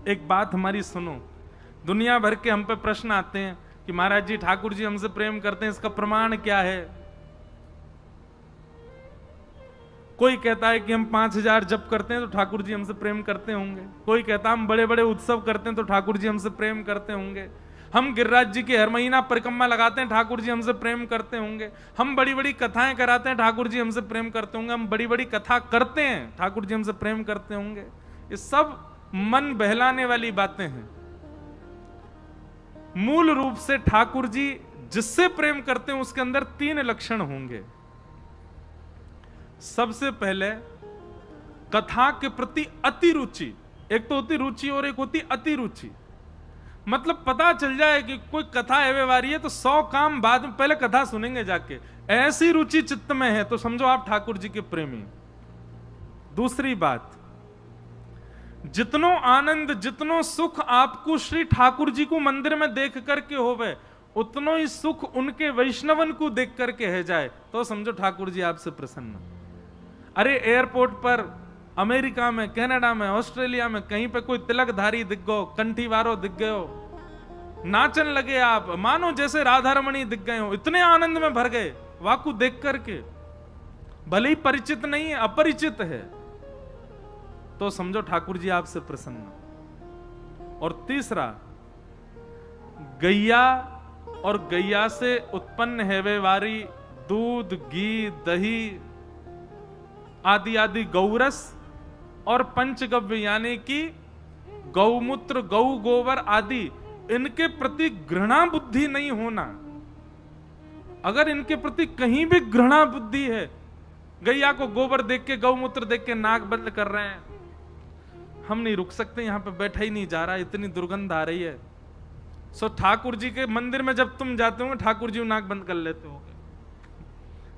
एक बात हमारी सुनो। दुनिया भर के हम पे प्रश्न आते हैं कि महाराज जी ठाकुर जी हमसे प्रेम करते हैं, इसका प्रमाण क्या है? कोई कहता है कि हम 5000 जप करते हैं तो ठाकुर जी हमसे प्रेम करते होंगे। कोई कहता है हम बड़े बड़े उत्सव करते हैं तो ठाकुर जी हमसे प्रेम करते होंगे। हम गिरिराज जी की हर महीना परिक्रमा लगाते हैं, ठाकुर जी हमसे प्रेम करते होंगे। हम बड़ी बड़ी कथाएं कराते हैं, ठाकुर जी हमसे प्रेम करते होंगे। हम बड़ी बड़ी कथा करते हैं, ठाकुर जी हमसे प्रेम करते होंगे। ये सब मन बहलाने वाली बातें हैं। मूल रूप से ठाकुर जी जिससे प्रेम करते हैं उसके अंदर 3 लक्षण होंगे। सबसे पहले कथा के प्रति अति रुचि। एक तो होती रुचि और एक होती अति रुचि। मतलब पता चल जाए कि कोई कथा एवे वारी है तो 100 काम बाद में, पहले कथा सुनेंगे जाके। ऐसी रुचि चित्त में है तो समझो आप ठाकुर जी के प्रेमी। दूसरी बात, जितनो आनंद जितनो सुख आपको श्री ठाकुर जी को मंदिर में देख करके होवे, उतनो ही सुख उनके वैष्णवन को देख करके है जाए तो समझो ठाकुर जी आपसे प्रसन्न। अरे एयरपोर्ट पर अमेरिका में, कनाडा में, ऑस्ट्रेलिया में कहीं पे कोई तिलकधारी दिख गयो, कंठी वारो दिख गयो, नाचन लगे आप, मानो जैसे राधा रमणी दिख गए हो, इतने आनंद में भर गए वाकू देख करके। भले ही परिचित नहीं है, अपरिचित है, तो समझो ठाकुर जी आपसे प्रसन्न। और तीसरा, गैया और गैया से उत्पन्न हेवे वारी दूध, घी, दही आदि आदि गौरस और पंचगव्य यानी कि गौमूत्र, गौ गोबर आदि, इनके प्रति घृणा बुद्धि नहीं होना। अगर इनके प्रति कहीं भी घृणा बुद्धि है, गैया को गोबर देख के, गौमूत्र देख के नाक बंद कर रहे हैं, हम नहीं रुक सकते, यहां पे बैठा ही नहीं जा रहा, इतनी दुर्गंध आ रही है। सो ठाकुर जी के मंदिर में जब तुम जाते हो ठाकुर जी नाक बंद कर लेते हो,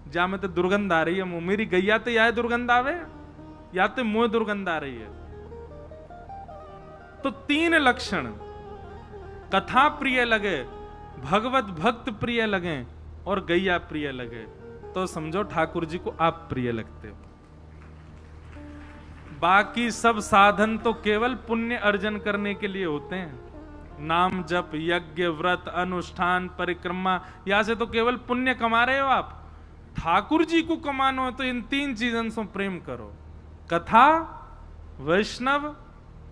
जा में तो दुर्गंध आ रही है, मुंह मेरी गैया तो या दुर्गंध आवे या तो मुंह दुर्गंध आ रही है। तो 3 लक्षण, कथा प्रिय लगे, भगवत भक्त प्रिय लगे और गैया प्रिय लगे, तो समझो ठाकुर जी को आप प्रिय लगते हो। बाकी सब साधन तो केवल पुण्य अर्जन करने के लिए होते हैं। नाम जप, यज्ञ, व्रत, अनुष्ठान, परिक्रमा, यहां से तो केवल पुण्य कमा रहे हो आप। ठाकुर जी को कमानो है तो इन 3 चीजों से प्रेम करो, कथा, वैष्णव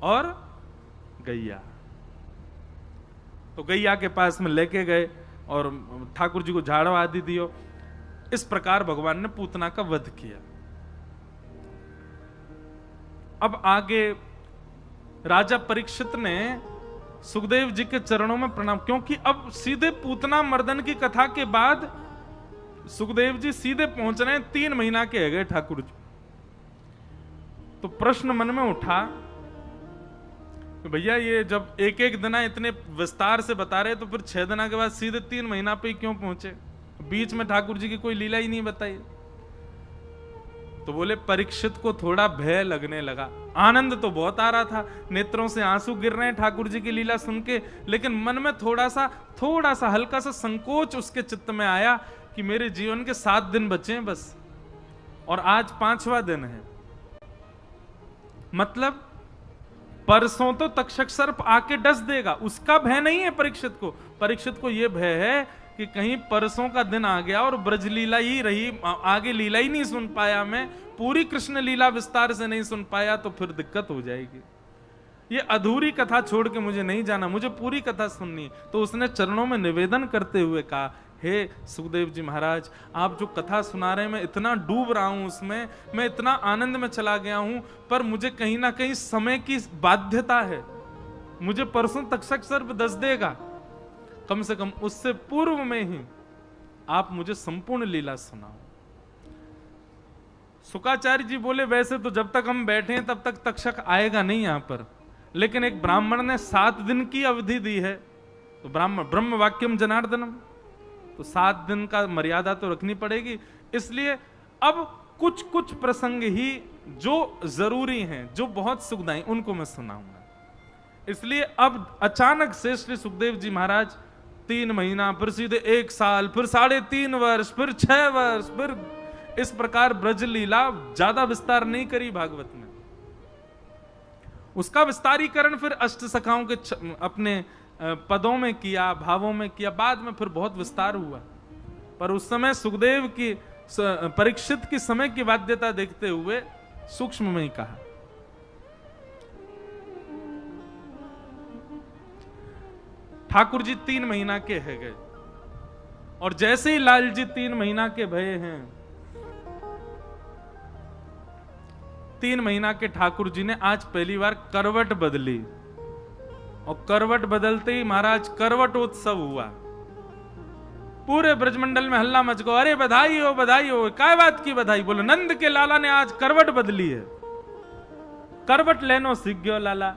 और गैया। तो गैया के पास में लेके गए और ठाकुर जी को झाड़ो आदि दियो। इस प्रकार भगवान ने पूतना का वध किया। अब आगे राजा परीक्षित ने सुखदेव जी के चरणों में प्रणाम, क्योंकि अब सीधे पूतना मर्दन की कथा के बाद सुखदेव जी सीधे पहुंच रहे हैं, 3 महीना के है गए ठाकुर जी। तो प्रश्न मन में उठा कि भैया ये जब एक एक दिना इतने विस्तार से बता रहे तो फिर 6 दिना के बाद सीधे 3 महीना पे ही क्यों पहुंचे? बीच में ठाकुर जी की कोई लीला ही नहीं बताई। तो बोले परीक्षित को थोड़ा भय लगने लगा। आनंद तो बहुत आ रहा था, नेत्रों से आंसू गिर रहे हैं ठाकुर जी की लीला सुन के, लेकिन मन में थोड़ा सा हल्का सा संकोच उसके चित्त में आया कि मेरे जीवन के 7 दिन बचे हैं बस, और आज 5वां दिन है। मतलब परसों तो तक्षक सर्प आके डस देगा, उसका भय नहीं है परीक्षित को। परीक्षित को यह भय है कि कहीं परसों का दिन आ गया और ब्रज लीला ही रही, आगे लीला ही नहीं सुन पाया, मैं पूरी कृष्ण लीला विस्तार से नहीं सुन पाया, तो फिर दिक्कत हो जाएगी। ये अधूरी कथा छोड़ के मुझे नहीं जाना, मुझे पूरी कथा सुननी। तो उसने चरणों में निवेदन करते हुए कहा, हे सुखदेव जी महाराज, आप जो कथा सुना रहे हैं मैं इतना डूब रहा हूं उसमें, मैं इतना आनंद में चला गया हूं, पर मुझे कहीं ना कहीं समय की बाध्यता है। मुझे परसों तक्षक सर्प दस देगा, कम से कम उससे पूर्व में ही आप मुझे संपूर्ण लीला सुनाओ। शुकाचार्य जी बोले वैसे तो जब तक हम बैठे हैं तब तक तक्षक आएगा नहीं यहां पर, लेकिन एक ब्राह्मण ने 7 दिन की अवधि दी है, तो ब्रह्म वाक्यम जनार्दनम, तो 7 दिन का मर्यादा तो रखनी पड़ेगी। इसलिए अब कुछ कुछ प्रसंग ही जो जरूरी हैं, जो बहुत सुखदायी, उनको मैं सुनाऊंगा। इसलिए अब अचानक से श्री सुखदेव जी महाराज 3 महीना, फिर सीधे 1 साल, फिर 3.5 वर्ष, फिर 6 वर्ष, फिर इस प्रकार ब्रज लीला ज्यादा विस्तार नहीं करी भागवत में। उसका विस्तारीकरण फिर अष्ट सखाओं के अपने पदों में किया, भावों में किया, बाद में फिर बहुत विस्तार हुआ। पर उस समय सुखदेव की, परीक्षित की समय की बाध्यता देखते हुए सूक्ष्म में ही कहा। ठाकुर जी 3 महीना के है गए, और जैसे ही लाल जी 3 महीना के भये हैं, 3 महीना के ठाकुर जी ने आज पहली बार करवट बदली, और करवट बदलते ही महाराज करवट उत्सव हुआ। पूरे ब्रजमंडल में हल्ला मच गया, अरे बधाई हो बधाई हो। काय बात की बधाई? बोलो नंद के लाला ने आज करवट बदली है, करवट लेनो सीख गयो लाला।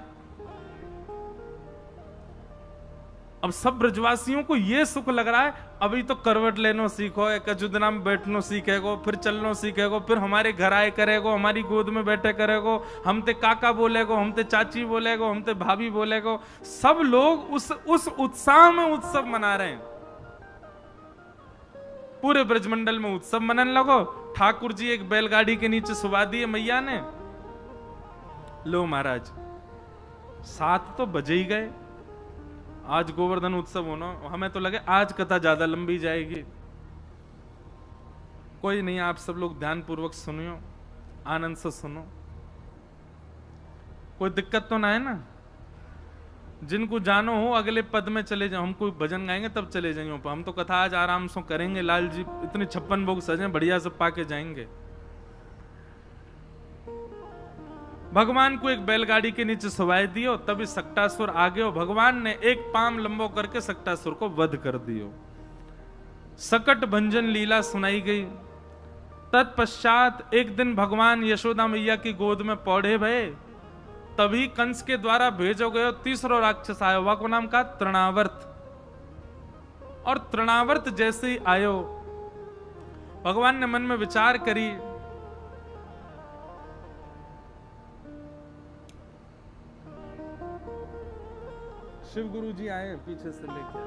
अब सब ब्रजवासियों को यह सुख लग रहा है, अभी तो करवट लेनो सीखो, एक अजुदना में बैठनो सीखेगो, फिर चलनो सीखेगो, फिर हमारे घर आए करेगो, हमारी गोद में बैठे करेगो, हम ते काका बोलेगो, हम ते चाची बोलेगो, हम ते भाभी बोलेगो। सब लोग उस उत्साह में उत्सव मना रहे हैं। पूरे ब्रजमंडल में उत्सव मनन लगो। ठाकुर जी एक बैलगाड़ी के नीचे सुबा दिए मैया ने। लो महाराज 7 तो बजे ही गए, आज गोवर्धन उत्सव होना, हमें तो लगे आज कथा ज्यादा लंबी जाएगी। कोई नहीं, आप सब लोग ध्यान पूर्वक सुनियो, आनंद से सुनो, कोई दिक्कत तो ना है ना। जिनको जानो हो अगले पद में चले जाओ, हम कोई भजन गाएंगे तब चले जाएंगे, हम तो कथा आज आराम से करेंगे। लाल जी इतने 56 भोग सजे बढ़िया से पाके जाएंगे। भगवान को एक बैलगाड़ी के नीचे सवाए दियो, तभी सक्टासुर आ गयो। भगवान ने एक पाम लंबो करके सक्टासुर को वध कर दियो। सकट भंजन लीला सुनाई गई। तत्पश्चात एक दिन भगवान यशोदा मैया की गोद में पौधे भये, तभी कंस के द्वारा भेजो गयो तीसरो राक्षस आयो, वह को नाम का तृणावर्त। और तृणावर्त जैसे ही आयो, भगवान ने मन में विचार करी, शिव गुरु जी आए पीछे से लेके,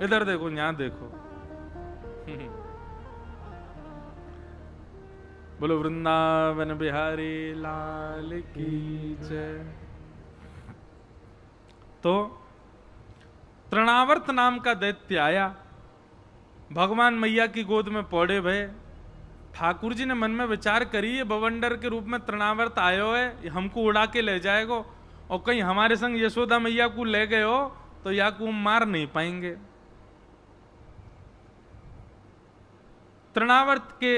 इधर देखो, यहां देखो। बोलो वृंदावन बिहारी लाल की जय। तो तृणावर्त नाम का दैत्य आया, भगवान मैया की गोद में पौड़े भये। ठाकुर जी ने मन में विचार करी, ये बवंडर के रूप में तृणावर्त आयो है, हमको उड़ा के ले जाएगो, और कहीं हमारे संग यशोदा मैया को ले गए हो तो या को मार नहीं पाएंगे। तृणावर्त के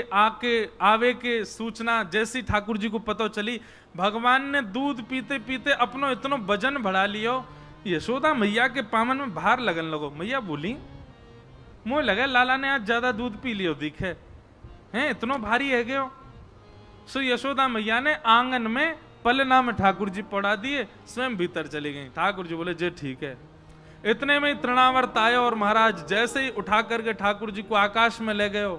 आवे के सूचना जैसी ठाकुर जी को पता चली, भगवान ने दूध पीते पीते अपनो इतनो वजन बढ़ा लियो, यशोदा मैया के पामन में भार लगन लगो। मैया बोली, मुझे लगा लाला ने आज ज्यादा दूध पी लियो दिखे हैं, इतनो भारी है गयो। सो यशोदा मैया ने आंगन में पलना में ठाकुर जी पड़ा दिए, स्वयं भीतर चली गई। ठाकुर जी बोले जे ठीक है। इतने में तृणावर्त आए और महाराज जैसे ही उठा करके ठाकुर जी को आकाश में ले गए।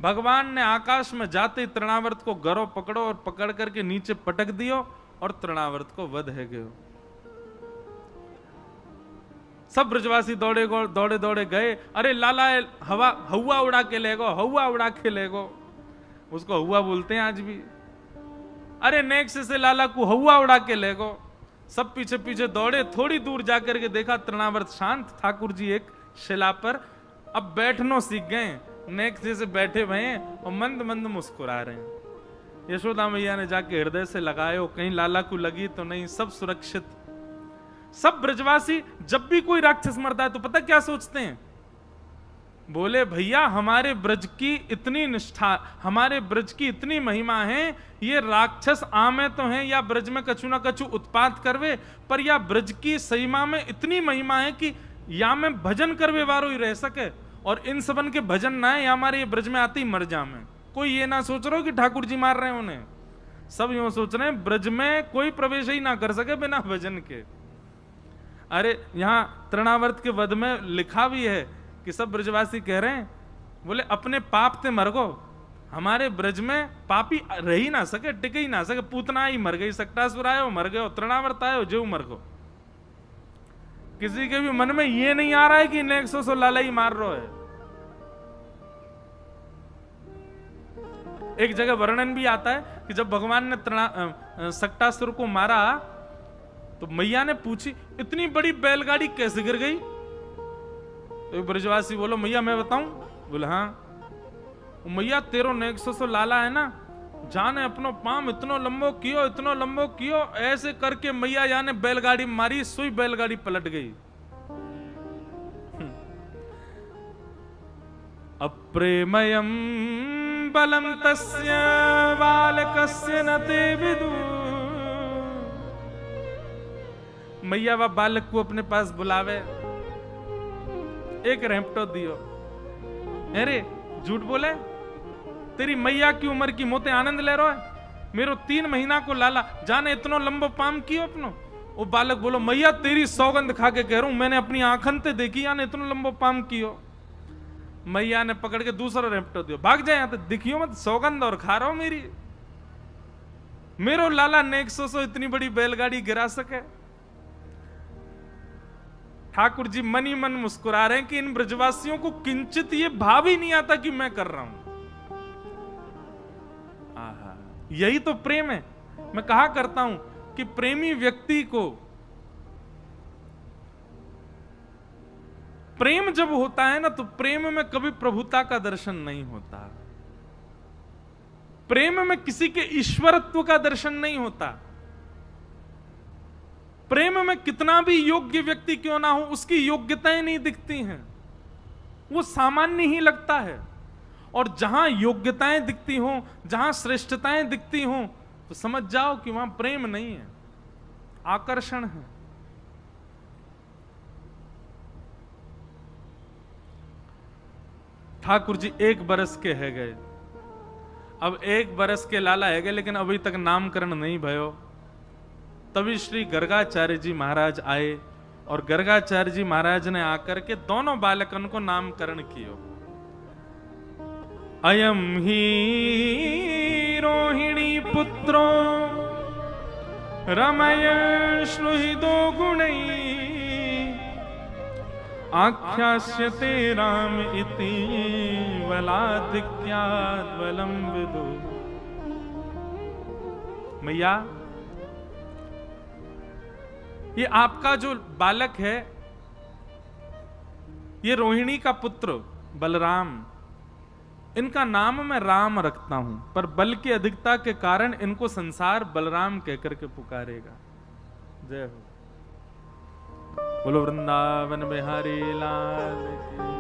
भगवान ने आकाश में जाते तृणावर्त को गरो पकड़ो और पकड़ करके नीचे पटक दियो, और तृणावर्त को वध है गयो। सब ब्रजवासी दौड़े दौड़े गए, अरे लाला हवा उड़ा के ले गो, हवा उड़ा के ले गो। उसको हवा बोलते हैं आज भी। अरे नेक्स्ट से लाला को हवा उड़ा के ले गो। सब पीछे पीछे दौड़े, थोड़ी दूर जाकर के देखा तृणावर्त शांत, ठाकुर जी एक शिला पर अब बैठनो सीख गए, नेक्स्ट से बैठे हुए हैं और मंद मंद मुस्कुरा रहे हैं। यशोदा मैया ने जाके हृदय से लगायो, कहीं लाला को लगी तो नहीं, सब सुरक्षित। सब ब्रजवासी जब भी कोई राक्षस मरता है तो पता क्या सोचते हैं? बोले भैया हमारे ब्रज की इतनी निष्ठा, हमारे ब्रज की इतनी महिमा है, ये राक्षस आमे तो हैं या ब्रज में कछु ना कछु उत्पात करवे, पर या ब्रज की सीमा में इतनी महिमा है कि या में भजन करवे वारो ही रह सके, और इन सबन के भजन ना है या हमारे ये ब्रज में आते ही मर जामे। कोई ये ना सोच रहा हो कि ठाकुर जी मार रहे हैं उन्हें, सब यूं सोच रहे हैं ब्रज में कोई प्रवेश ही ना कर सके बिना भजन के। अरे यहां तृणावर्त के वध में लिखा भी है कि सब ब्रजवासी कह रहे हैं, बोले अपने पाप ते मर गो, हमारे ब्रज में पापी रह ही ना सके, टिक ही ना सके, पूतना ही मर गई, सक्टासुर आयो मर गयो, तृणावर्त आयो जो मर गो। किसी के भी मन में ये नहीं आ रहा है कि इन्हें 100 लाला ही मार रहा है। एक जगह वर्णन भी आता है कि जब भगवान ने सक्टासुर को मारा तो मैया ने पूछी इतनी बड़ी बैलगाड़ी कैसे गिर गई? तो ब्रजवासी बोलो मैया मैं बताऊं? बोले हाँ। मैया तेरो नेक्सो सो लाला है ना, जाने अपनो पाम इतनो लंबो कियो, ऐसे करके मैया जाने बैलगाड़ी मारी, सुई बैलगाड़ी पलट गई। अप्रेमयम बलम तस्य बालकस्य न ते विदु। मैया व बालक को अपने पास बुलावे, एक रेपटो दियो। अरे झूठ बोले, तेरी मैया की उम्र की मोते आनंद ले रहा है, मेरो 3 महीना को लाला जाने इतनो लंबो पाम कियो अपनो। वो बालक बोलो मैया तेरी सौगंध खा के कह रहा हूं, मैंने अपनी आंखन ते देखी याने इतनो लंबो पाम कियो। मैया ने पकड़ के दूसरा रेपटो दियो, भाग जाए यहां, दिखियो मत, सौगंध और खा रहा हूं मेरी। मेरो लाला नेक्सो सो इतनी बड़ी बैलगाड़ी गिरा सके। ठाकुर जी मन ही मन मुस्कुरा रहे हैं कि इन ब्रजवासियों को किंचित ये भाव ही नहीं आता कि मैं कर रहा हूं। आहा, यही तो प्रेम है। मैं कहा करता हूं कि प्रेमी व्यक्ति को प्रेम जब होता है ना, तो प्रेम में कभी प्रभुता का दर्शन नहीं होता, प्रेम में किसी के ईश्वरत्व का दर्शन नहीं होता। प्रेम में कितना भी योग्य व्यक्ति क्यों ना हो, उसकी योग्यताएं नहीं दिखती हैं, वो सामान्य ही लगता है। और जहां योग्यताएं दिखती हो, जहां श्रेष्ठताएं दिखती हो, तो समझ जाओ कि वहां प्रेम नहीं है, आकर्षण है। ठाकुर जी 1 बरस के है गए, अब 1 बरस के लाला है गए, लेकिन अभी तक नामकरण नहीं भयो। तभी श्री गर्गाचार्य जी महाराज आए और गर्गाचार्य जी महाराज ने आकर के दोनों बालकन को नामकरण कियो। अयम ही रोहिणी पुत्रो रमय श्रुहिदो गुणै आख्यास्यते राम इति वलाधिक्याद् वलम विदु। मैया, ये आपका जो बालक है, ये रोहिणी का पुत्र बलराम, इनका नाम मैं राम रखता हूं, पर बल की अधिकता के कारण इनको संसार बलराम कहकर के पुकारेगा। जय हो। बोलो वृंदावन बिहारी लाल की।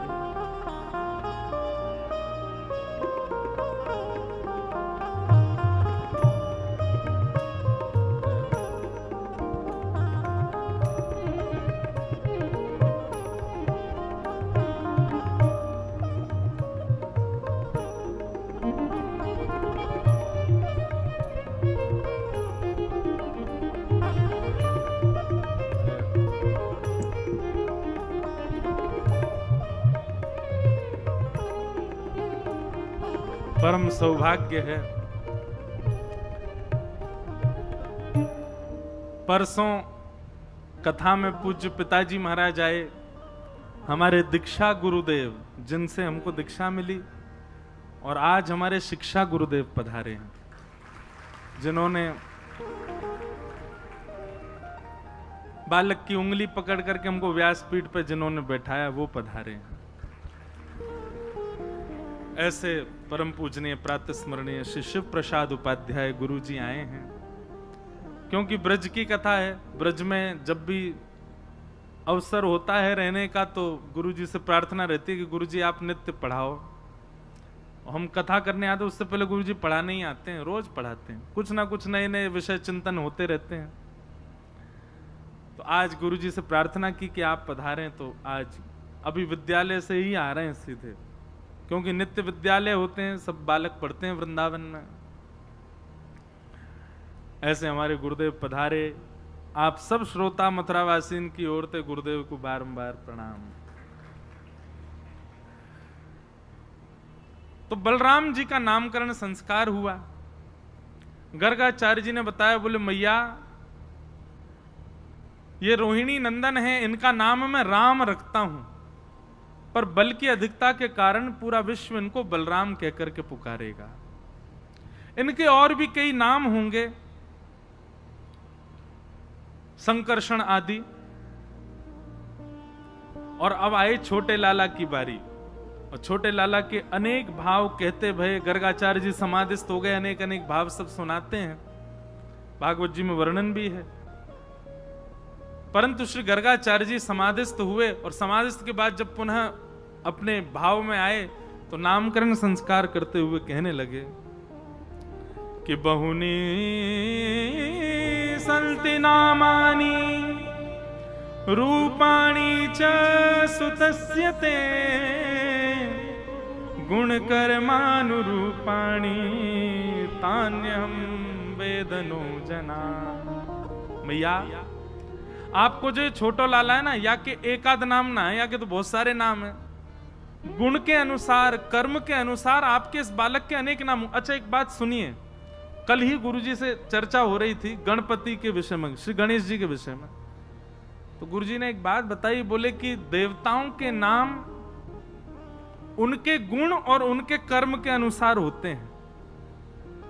परम सौभाग्य है, परसों कथा में पूज्य पिताजी महाराज आए, हमारे दीक्षा गुरुदेव, जिनसे हमको दीक्षा मिली, और आज हमारे शिक्षा गुरुदेव पधारे हैं, जिन्होंने बालक की उंगली पकड़ करके हमको व्यासपीठ पर जिन्होंने बैठाया, वो पधारे हैं। ऐसे परम पूजनीय प्रातः स्मरणीय श्री शिव प्रसाद उपाध्याय गुरु जी आए हैं। क्योंकि ब्रज की कथा है, ब्रज में जब भी अवसर होता है रहने का, तो गुरु जी से प्रार्थना रहती है कि गुरु जी आप नित्य पढ़ाओ। हम कथा करने आते, उससे पहले गुरु जी पढ़ाने ही आते हैं, रोज पढ़ाते हैं, कुछ ना कुछ नए नए विषय चिंतन होते रहते हैं। तो आज गुरु जी से प्रार्थना की कि आप पधारें, तो आज अभी विद्यालय से ही आ रहे हैं सीधे, क्योंकि नित्य विद्यालय होते हैं, सब बालक पढ़ते हैं वृंदावन में। ऐसे हमारे गुरुदेव पधारे। आप सब श्रोता मथुरावासीन की ओर से गुरुदेव को बारंबार प्रणाम। तो बलराम जी का नामकरण संस्कार हुआ। गर्गाचार्य जी ने बताया, बोले मैया ये रोहिणी नंदन है, इनका नाम मैं राम रखता हूं, पर बल की अधिकता के कारण पूरा विश्व इनको बलराम कहकर के पुकारेगा। इनके और भी कई नाम होंगे, संकर्षण आदि। और अब आए छोटे लाला की बारी, और छोटे लाला के अनेक भाव कहते भय गर्गाचार्य जी समाधिस्थ हो गए, अनेक अनेक भाव सब सुनाते हैं, भागवत जी में वर्णन भी है। परंतु श्री गर्गाचार्य जी समाधिस्थ हुए, और समाधिस्थ के बाद जब पुनः अपने भाव में आए तो नामकरण संस्कार करते हुए कहने लगे कि बहुनी संति नामानि रूपाणि च सुतस्य ते गुणकर्मानुरूपाणि तान्यहं वेदनो जना। भैया आपको जो छोटो लाला है ना, या के एकाद नाम ना है, या के तो बहुत सारे नाम है। गुण के अनुसार, कर्म के अनुसार आपके इस बालक के अनेक नाम। अच्छा एक बात सुनिए, कल ही गुरुजी से चर्चा हो रही थी गणपति के विषय में, श्री गणेश जी के विषय में। तो गुरुजी ने एक बात बताई, बोले कि देवताओं के नाम उनके गुण और उनके कर्म के अनुसार होते हैं।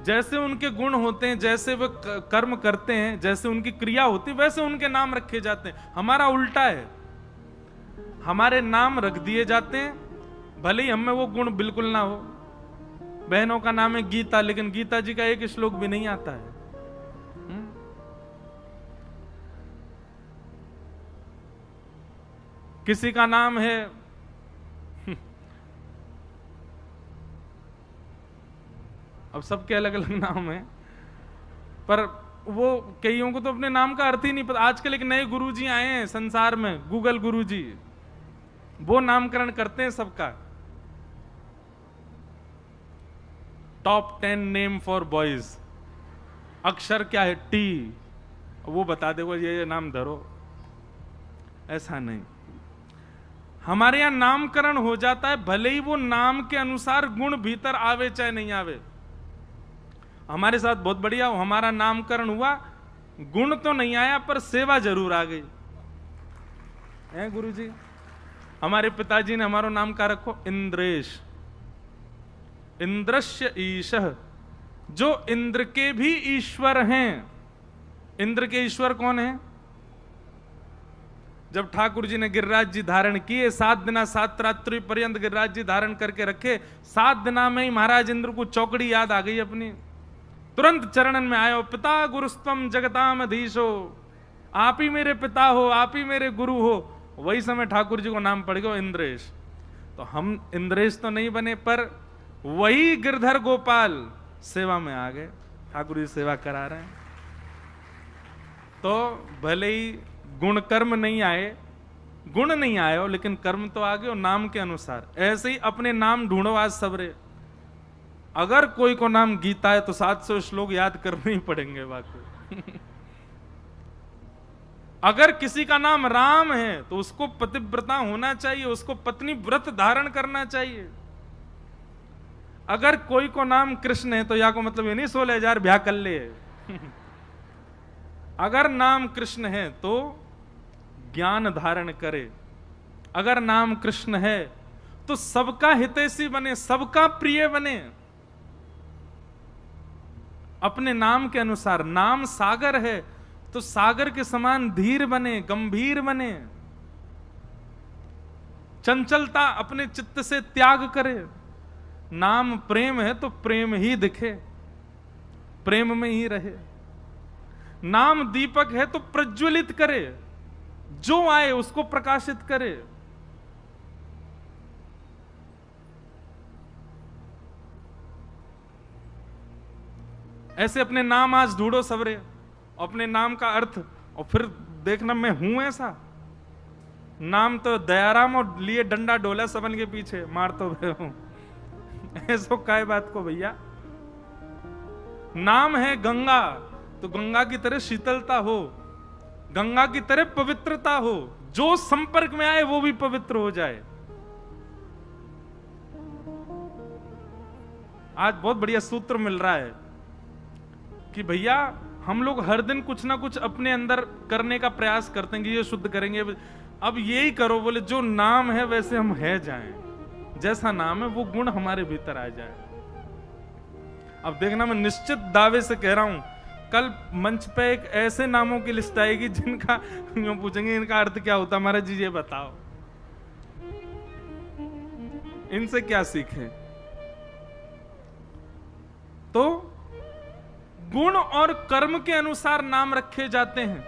जैसे उनके गुण होते हैं, जैसे वे कर्म करते हैं, जैसे उनकी क्रिया होती है, वैसे उनके नाम रखे जाते हैं। हमारा उल्टा है, हमारे नाम रख दिए जाते हैं भले ही हमें वो गुण बिल्कुल ना हो। बहनों का नाम है गीता, लेकिन गीता जी का एक श्लोक भी नहीं आता है। किसी का नाम है अब सबके अलग अलग नाम है, पर वो कईयों को तो अपने नाम का अर्थ ही नहीं पता। आजकल एक नए गुरुजी आए हैं संसार में, गूगल गुरुजी, वो नामकरण करते हैं सबका। टॉप 10 नेम फॉर बॉयज, अक्षर क्या है, टी, वो बता देगा ये नाम धरो। ऐसा नहीं, हमारे यहां नामकरण हो जाता है, भले ही वो नाम के अनुसार गुण भीतर आवे चाहे नहीं आवे। हमारे साथ बहुत बढ़िया, हमारा नामकरण हुआ, गुण तो नहीं आया पर सेवा जरूर आ गई है। गुरुजी, हमारे पिताजी ने हमारा नाम का रखो इंद्रेश, इंद्रश्य ईशः, जो इंद्र के भी ईश्वर हैं। इंद्र के ईश्वर कौन है? जब ठाकुर जी ने गिरिराज जी धारण किए, 7 दिन 7 रात्रि पर्यंत गिरिराज जी धारण करके रखे, 7 दिना में ही महाराज इंद्र को चौकड़ी याद आ गई अपनी। तुरंत चरणन में आयो, पिता गुरुस्तम जगताम अधीशो, आप ही मेरे पिता हो, आप ही मेरे गुरु हो। वही समय ठाकुर जी को नाम पड़ गया इंद्रेश। तो हम इंद्रेश तो नहीं बने, पर वही गिरधर गोपाल सेवा में आ गए, ठाकुर जी सेवा करा रहे हैं। तो भले ही गुण कर्म नहीं आए, गुण नहीं आए हो, लेकिन कर्म तो आ गए और नाम के अनुसार। ऐसे ही अपने नाम ढूंढो आज सबरे। अगर कोई को नाम गीता है तो 700 श्लोक याद करने ही पड़ेंगे वाकई। अगर किसी का नाम राम है तो उसको पतिव्रता होना चाहिए, उसको पत्नी व्रत धारण करना चाहिए। अगर कोई को नाम कृष्ण है तो या को मतलब ये नहीं 16,000 ब्याह कर ले। अगर नाम कृष्ण है तो ज्ञान धारण करे। अगर नाम कृष्ण है तो सबका हितैषी बने, सबका प्रिय बने। अपने नाम के अनुसार, नाम सागर है तो सागर के समान धीर बने, गंभीर बने। चंचलता अपने चित्त से त्याग करे। नाम प्रेम है तो प्रेम ही दिखे, प्रेम में ही रहे। नाम दीपक है तो प्रज्वलित करे, जो आए उसको प्रकाशित करे। ऐसे अपने नाम आज ढूंढो सबरे, अपने नाम का अर्थ, और फिर देखना मैं हूं ऐसा। नाम तो दयाराम और लिए डंडा डोला सबन के पीछे मार तो हूं। ऐसो काय बात को भैया। नाम है गंगा तो गंगा की तरह शीतलता हो, गंगा की तरह पवित्रता हो, जो संपर्क में आए वो भी पवित्र हो जाए। आज बहुत बढ़िया सूत्र मिल रहा है कि भैया हम लोग हर दिन कुछ ना कुछ अपने अंदर करने का प्रयास करते हैं कि ये शुद्ध करेंगे। अब यही करो, बोले जो नाम है वैसे हम है जाएं, जैसा नाम है वो गुण हमारे भीतर आ जाए। अब देखना, मैं निश्चित दावे से कह रहा हूं, कल मंच पे एक ऐसे नामों की लिस्ट आएगी जिनका यूं पूछेंगे इनका अर्थ क्या होता, महाराज जी ये बताओ, इनसे क्या सीखे। तो गुण और कर्म के अनुसार नाम रखे जाते हैं।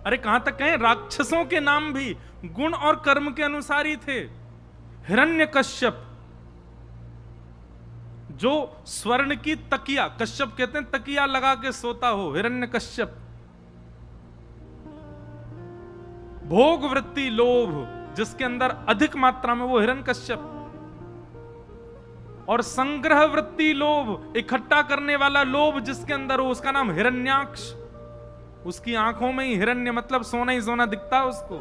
अरे कहां तक कहें, राक्षसों के नाम भी गुण और कर्म के अनुसार ही थे। हिरण्यकश्यप, जो स्वर्ण की तकिया, कश्यप कहते हैं तकिया लगा के सोता हो, हिरण्यकश्यप। भोग वृत्ति लोभ जिसके अंदर अधिक मात्रा में, वो हिरण्यकश्यप। और संग्रह वृत्ति लोभ, इकट्ठा करने वाला लोभ जिसके अंदर हो, उसका नाम हिरण्याक्ष। उसकी आंखों में ही हिरण्य मतलब सोना ही सोना दिखता है उसको।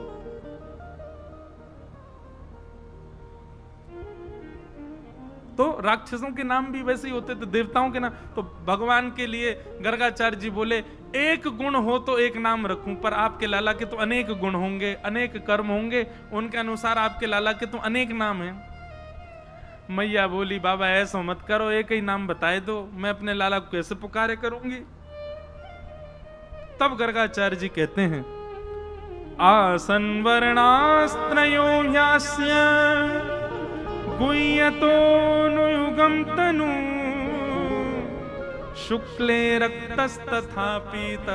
तो राक्षसों के नाम भी वैसे ही होते थे, देवताओं के नाम। तो भगवान के लिए गर्गाचार्य जी बोले, एक गुण हो तो एक नाम रखूं, पर आपके लाला के तो अनेक गुण होंगे, अनेक कर्म होंगे, उनके अनुसार आपके लाला के तो अनेक नाम हैं। मैया बोली, बाबा ऐसा मत करो, एक ही नाम बताए दो, मैं अपने लाला को कैसे पुकारे करूंगी। तब गर्गाचार्य जी कहते हैं, आसन वर्णास्त्रयो ह्यास्य गुह्यतो नुयुगम तनु शुक्ले रक्तस्तथा पीत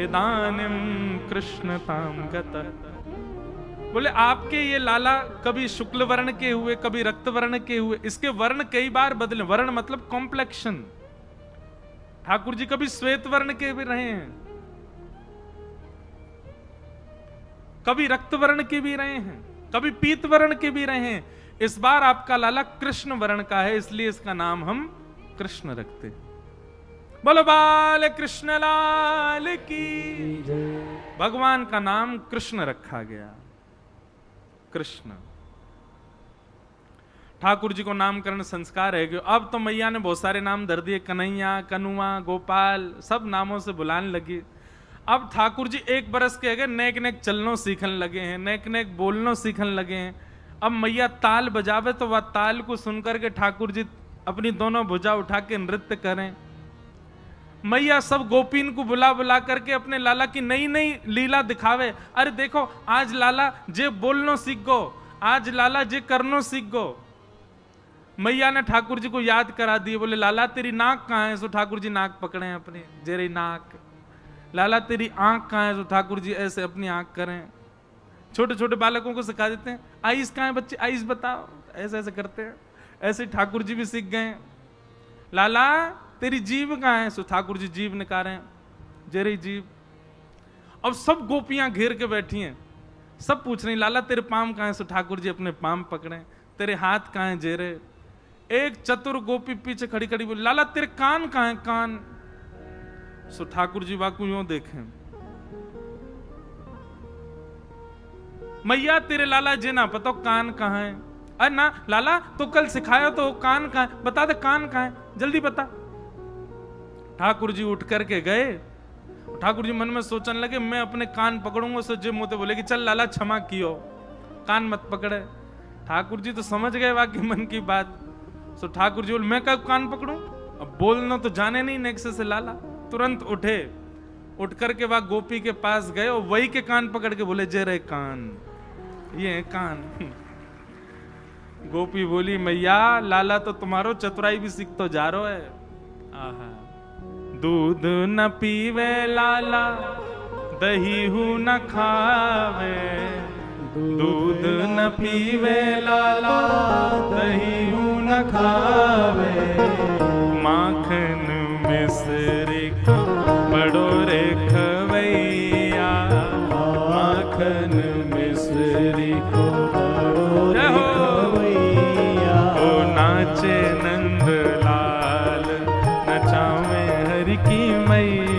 इदानीं कृष्णतां गतः। बोले आपके ये लाला कभी शुक्ल वर्ण के हुए, कभी रक्त वर्ण के हुए, इसके वर्ण कई बार बदले। वर्ण मतलब कॉम्प्लेक्शन। ठाकुर जी कभी श्वेत वर्ण के भी रहे हैं, कभी रक्त वर्ण के भी रहे हैं, कभी पीत वर्ण के भी रहे हैं। इस बार आपका लाला कृष्ण वर्ण का है, इसलिए इसका नाम हम कृष्ण रखते। बोलो बाल कृष्ण लाल की। भगवान का नाम कृष्ण रखा गया, कृष्ण। ठाकुर जी को नामकरण संस्कार है कि अब तो मैया ने बहुत सारे नाम धर दिए, कन्हैया, कनुआ, गोपाल, सब नामों से बुलाने लगी। अब ठाकुर जी 1 बरस के गए, नेक नेक चलनों सीखने लगे हैं, नेक नेक बोलनों सीखने लगे हैं। अब मैया ताल बजावे तो वह ताल को सुनकर के ठाकुर जी अपनी दोनों भुजा उठा के नृत्य करें। मैया सब गोपीन को बुला बुला करके अपने लाला की नई नई लीला दिखावे। अरे देखो आज लाला जे बोलनो सीख गो, आज लाला जे करनो सीख गो। मैया ने ठाकुर जी को याद करा दिए, बोले लाला तेरी नाक कहाँ है? सो ठाकुर जी नाक पकड़े अपने, जेरी नाक। लाला तेरी आंख कहाँ है? सो ठाकुर जी ऐसे अपनी आंख करें। छोटे छोटे बालकों को सिखा देते हैं, आइस कहाँ है बच्चे, आइस बताओ, ऐसे ऐसे करते हैं। ऐसे ठाकुर जी भी सीख गए। लाला तेरी जीभ कहाँ है? सो ठाकुर जी जीभ निकाल रहे हैं, जेरी जीभ। अब सब गोपियां घेर के बैठी हैं, सब पूछ रही लाला तेरे पाम कहाँ है? सो ठाकुर जी अपने पाम पकड़े। तेरे हाथ कहाँ है? जेरे। एक चतुर गोपी पीछे खड़ी खड़ी बोली, लाला तेरे कान कहाँ है? कान। सो ठाकुर जी वाकू यूं देखें, मैया तेरे लाला जी ना पता कान कहाँ है? अरे ना लाला तो कल सिखाया तो कान कहाँ है, बता दे कान कहाँ है, जल्दी बता। ठाकुर जी उठ करके गए। ठाकुर जी मन में सोचने लगे, मैं अपने कान पकड़ूंगा। सो जे मुंह बोले कि चल लाला क्षमा कियो, कान मत पकड़े। ठाकुर जी तो समझ गए वाकई मन की बात। सो ठाकुर जी बोले मैं कब कान पकड़ूं? अब बोलना तो जाने नहीं नेक्से से लाला। तुरंत उठे, उठ करके वह गोपी के पास गए और वही के कान पकड़ के बोले जे रे कान, ये कान। गोपी बोली मैया लाला तो तुम्हारो चतुराई भी सीख तो जा रहा है। आहा, दूध न पीवे लाला, दही हु न खावे। दूध न पीवे लाला, दही हु न खावे। माखन मिश्री को बड़ो रे खवैया, माखन मिश्री को बड़ो रे खवैया। ओ नाचे नंद लाल, नचावे हरि की मैया।